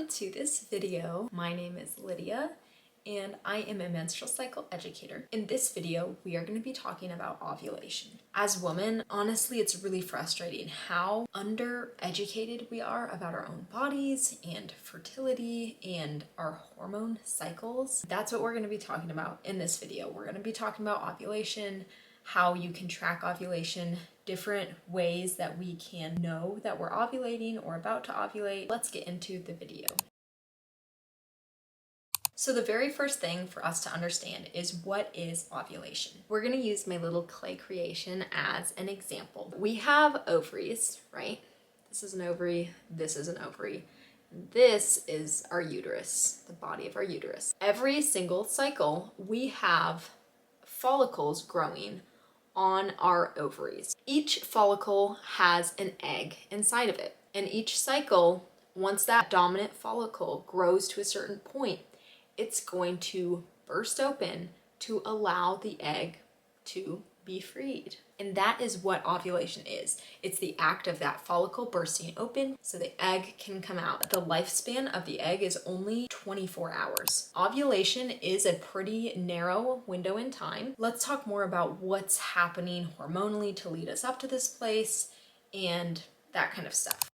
Welcome to this video. My name is Lydia and I am a menstrual cycle educator. In this video, we are going to be talking about ovulation. As women, honestly, it's really frustrating how undereducated we are about our own bodies and fertility and our hormone cycles. That's what we're going to be talking about in this video. We're going to be talking about ovulation, how you can track ovulation, different ways that we can know that we're ovulating or about to ovulate. Let's get into the video. So the very first thing for us to understand is, what is ovulation? We're going to use my little clay creation as an example. We have ovaries, right? This is an ovary, this is an ovary. This is our uterus, the body of our uterus. Every single cycle, we have follicles growing on our ovaries. Each follicle has an egg inside of it. And each cycle, once that dominant follicle grows to a certain point, it's going to burst open to allow the egg to be freed. And that is what ovulation is. It's the act of that follicle bursting open so the egg can come out. The lifespan of the egg is only 24 hours. Ovulation is a pretty narrow window in time. Let's talk more about what's happening hormonally to lead us up to this place and that kind of stuff.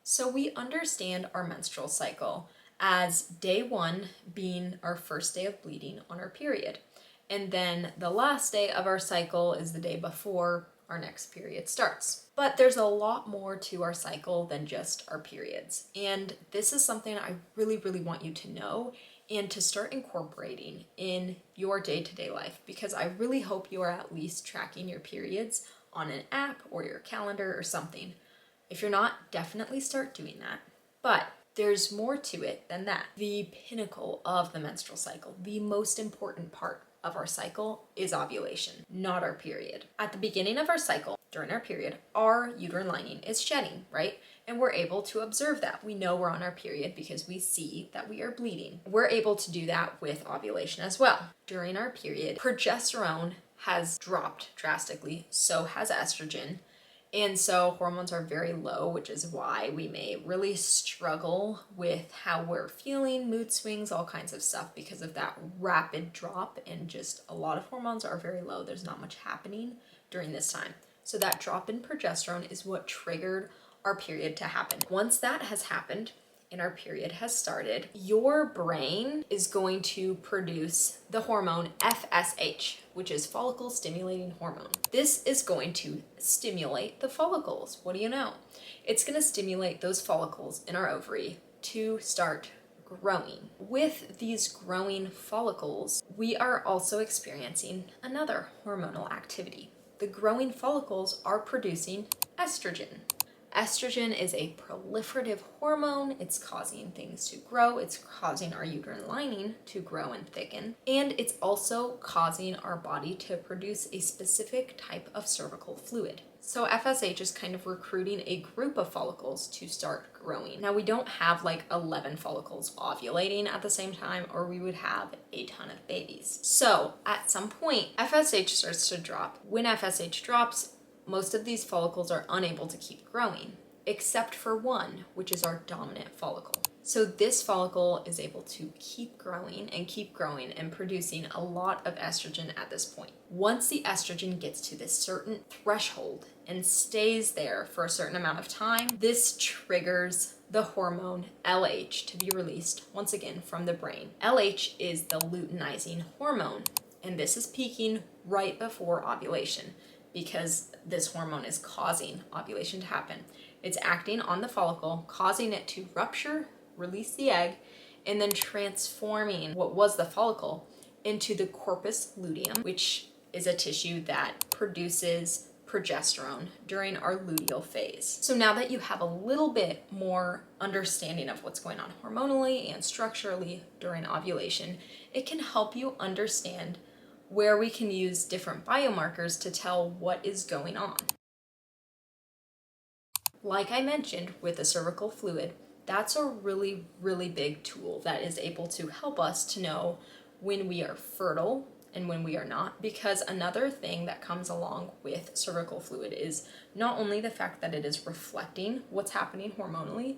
So we understand our menstrual cycle as day one being our first day of bleeding on our period. And then the last day of our cycle is the day before our next period starts. But there's a lot more to our cycle than just our periods. And this is something I really want you to know and to start incorporating in your day-to-day life, because I really hope you are at least tracking your periods on an app or your calendar or something. If you're not, definitely start doing that. But there's more to it than that. The pinnacle of the menstrual cycle, the most important part of our cycle, is ovulation, not our period. At the beginning of our cycle, during our period, our uterine lining is shedding, right? And we're able to observe that. We know we're on our period because we see that we are bleeding. We're able to do that with ovulation as well. During our period, progesterone has dropped drastically, so has estrogen. And so hormones are very low, which is why we may really struggle with how we're feeling, mood swings, all kinds of stuff, because of that rapid drop. And just a lot of hormones are very low. There's not much happening during this time. So that drop in progesterone is what triggered our period to happen. Once that has happened and our period has started, your brain is going to produce the hormone FSH, which is follicle stimulating hormone. This is going to stimulate the follicles. What do you know? It's going to stimulate those follicles in our ovary to start growing. With these growing follicles, we are also experiencing another hormonal activity. The growing follicles are producing estrogen. Estrogen is a proliferative hormone. It's causing things to grow. It's causing our uterine lining to grow and thicken. And it's also causing our body to produce a specific type of cervical fluid. So FSH is kind of recruiting a group of follicles to start growing. Now, we don't have like 11 follicles ovulating at the same time, or we would have a ton of babies. So at some point, FSH starts to drop. When FSH drops, most of these follicles are unable to keep growing, except for one, which is our dominant follicle. So this follicle is able to keep growing and producing a lot of estrogen at this point. Once the estrogen gets to this certain threshold and stays there for a certain amount of time, this triggers the hormone LH to be released once again from the brain. LH is the luteinizing hormone, and this is peaking right before ovulation, because this hormone is causing ovulation to happen. It's acting on the follicle, causing it to rupture, release the egg, and then transforming what was the follicle into the corpus luteum, which is a tissue that produces progesterone during our luteal phase. So now that you have a little bit more understanding of what's going on hormonally and structurally during ovulation, it can help you understand where we can use different biomarkers to tell what is going on. Like I mentioned with the cervical fluid, that's a really big tool that is able to help us to know when we are fertile and when we are not, because another thing that comes along with cervical fluid is not only the fact that it is reflecting what's happening hormonally,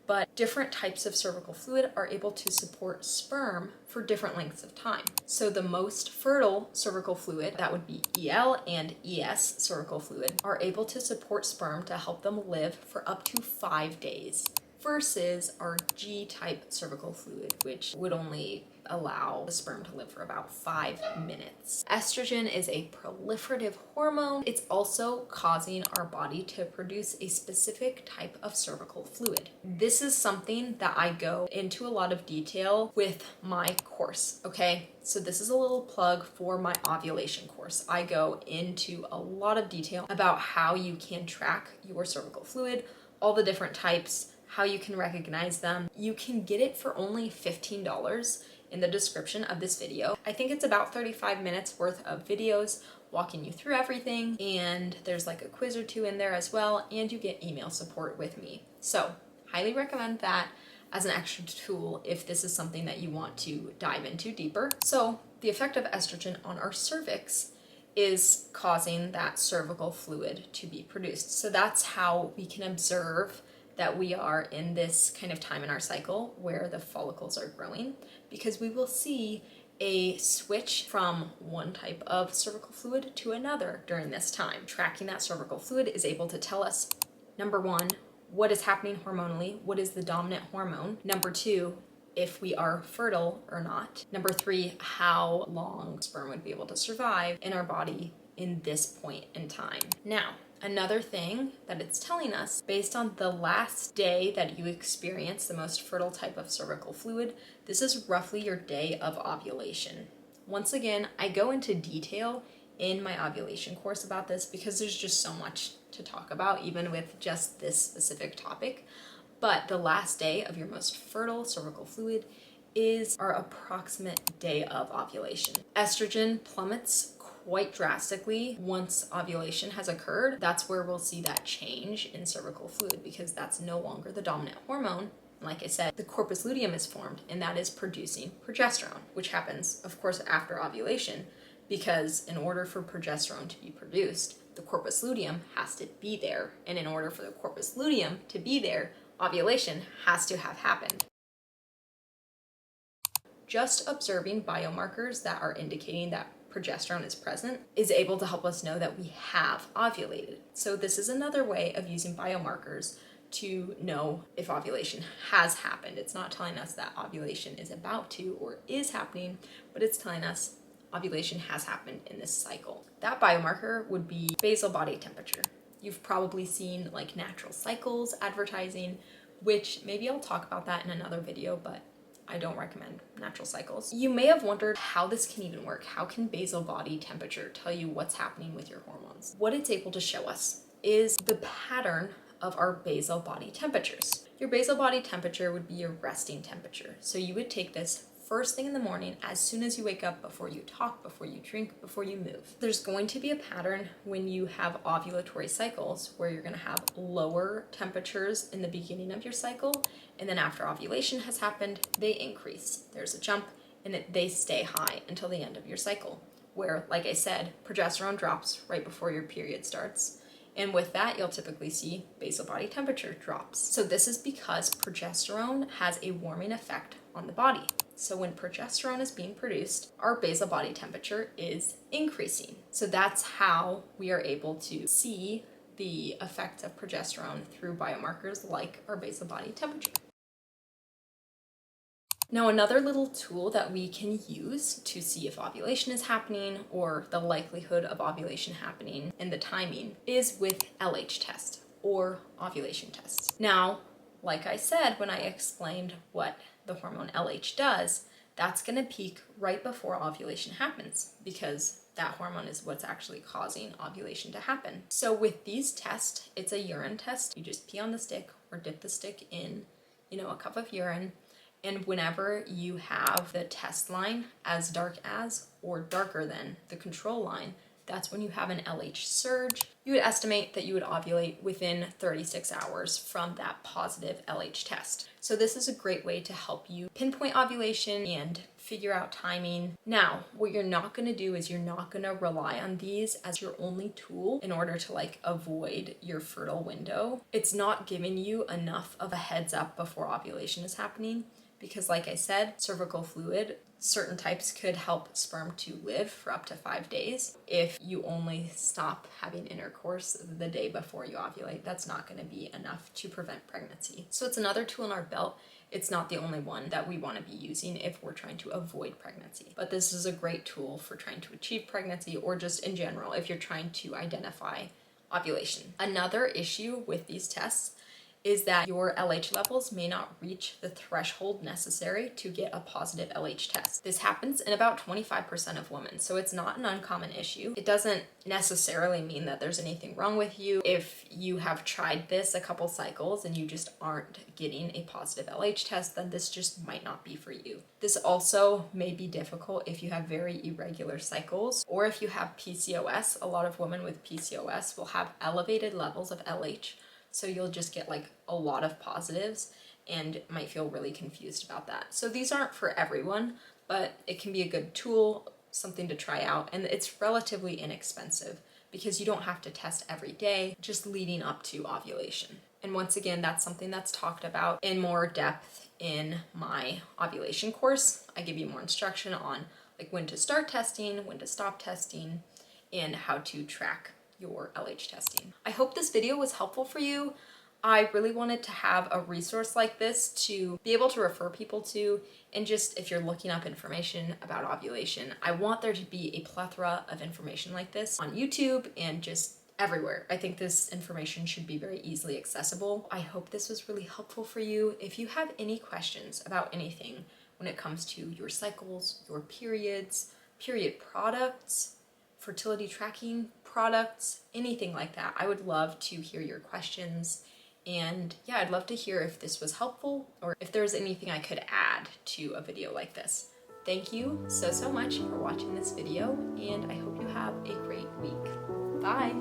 but different types of cervical fluid are able to support sperm for different lengths of time. So the most fertile cervical fluid, that would be EL and ES cervical fluid, are able to support sperm to help them live for up to 5 days, versus our G-type cervical fluid, which would only allow the sperm to live for about 5 minutes. Estrogen is a proliferative hormone. It's also causing our body to produce a specific type of cervical fluid. This is something that I go into a lot of detail with my course, okay? So this is a little plug for my ovulation course. I go into a lot of detail about how you can track your cervical fluid, all the different types, how you can recognize them. You can get it for only $15 in the description of this video. I think it's about 35 minutes worth of videos walking you through everything, and there's like a quiz or two in there as well, and you get email support with me. So highly recommend that as an extra tool if this is something that you want to dive into deeper. So the effect of estrogen on our cervix is causing that cervical fluid to be produced. So that's how we can observe that we are in this kind of time in our cycle where the follicles are growing, because we will see a switch from one type of cervical fluid to another during this time. Tracking that cervical fluid is able to tell us, number one, what is happening hormonally, what is the dominant hormone. Number two, if we are fertile or not. Number three, how long sperm would be able to survive in our body in this point in time. Now, another thing that it's telling us, based on the last day that you experience the most fertile type of cervical fluid, this is roughly your day of ovulation. Once again, I go into detail in my ovulation course about this because there's just so much to talk about, even with just this specific topic. But the last day of your most fertile cervical fluid is our approximate day of ovulation. Estrogen plummets quite drastically once ovulation has occurred. That's where we'll see that change in cervical fluid, because that's no longer the dominant hormone. Like I said, the corpus luteum is formed, and that is producing progesterone, which happens, of course, after ovulation, because in order for progesterone to be produced, the corpus luteum has to be there. And in order for the corpus luteum to be there, ovulation has to have happened. Just observing biomarkers that are indicating that progesterone is present is able to help us know that we have ovulated. So this is another way of using biomarkers to know if ovulation has happened. It's not telling us that ovulation is about to or is happening, but it's telling us ovulation has happened in this cycle. That biomarker would be basal body temperature. You've probably seen like natural cycles advertising, which maybe I'll talk about that in another video, but I don't recommend natural cycles. You may have wondered how this can even work. How can basal body temperature tell you what's happening with your hormones? What it's able to show us is the pattern of our basal body temperatures. Your basal body temperature would be your resting temperature. So you would take this first thing in the morning, as soon as you wake up, before you talk, before you drink, before you move. There's going to be a pattern when you have ovulatory cycles where you're going to have lower temperatures in the beginning of your cycle, and then after ovulation has happened, they increase. There's a jump, and they stay high until the end of your cycle, where, like I said, progesterone drops right before your period starts. And with that, you'll typically see basal body temperature drops. So this is because progesterone has a warming effect on the body. So when progesterone is being produced, our basal body temperature is increasing. So that's how we are able to see the effect of progesterone through biomarkers like our basal body temperature. Now, another little tool that we can use to see if ovulation is happening or the likelihood of ovulation happening and the timing is with LH test or ovulation tests. Now, like I said, when I explained what the hormone LH does, that's going to peak right before ovulation happens, because that hormone is what's actually causing ovulation to happen. So with these tests, it's a urine test. You just pee on the stick or dip the stick in, a cup of urine. And whenever you have the test line as dark as or darker than the control line, that's when you have an LH surge. You would estimate that you would ovulate within 36 hours from that positive LH test. So this is a great way to help you pinpoint ovulation and figure out timing. Now, what you're not going to do is you're not going to rely on these as your only tool in order to like avoid your fertile window. It's not giving you enough of a heads up before ovulation is happening because, like I said, cervical fluid, certain types could help sperm to live for up to 5 days. If you only stop having intercourse the day before you ovulate, that's not going to be enough to prevent pregnancy. So it's another tool in our belt. It's not the only one that we want to be using if we're trying to avoid pregnancy. But this is a great tool for trying to achieve pregnancy or just in general if you're trying to identify ovulation. Another issue with these tests is that your LH levels may not reach the threshold necessary to get a positive LH test. This happens in about 25% of women, so it's not an uncommon issue. It doesn't necessarily mean that there's anything wrong with you. If you have tried this a couple cycles and you just aren't getting a positive LH test, then this just might not be for you. This also may be difficult if you have very irregular cycles or if you have PCOS. A lot of women with PCOS will have elevated levels of LH. So you'll just get like a lot of positives and might feel really confused about that. So these aren't for everyone, but it can be a good tool, something to try out, and it's relatively inexpensive because you don't have to test every day, just leading up to ovulation. And once again, that's something that's talked about in more depth in my ovulation course. I give you more instruction on like when to start testing, when to stop testing, and how to track your LH testing. I hope this video was helpful for you. I really wanted to have a resource like this to be able to refer people to, and just if you're looking up information about ovulation, I want there to be a plethora of information like this on YouTube and just everywhere. I think this information should be very easily accessible. I hope this was really helpful for you. If you have any questions about anything when it comes to your cycles, your periods, period products, fertility tracking products, anything like that, I would love to hear your questions. And yeah, I'd love to hear if this was helpful or if there's anything I could add to a video like this. Thank you so much for watching this video, and I hope you have a great week. Bye!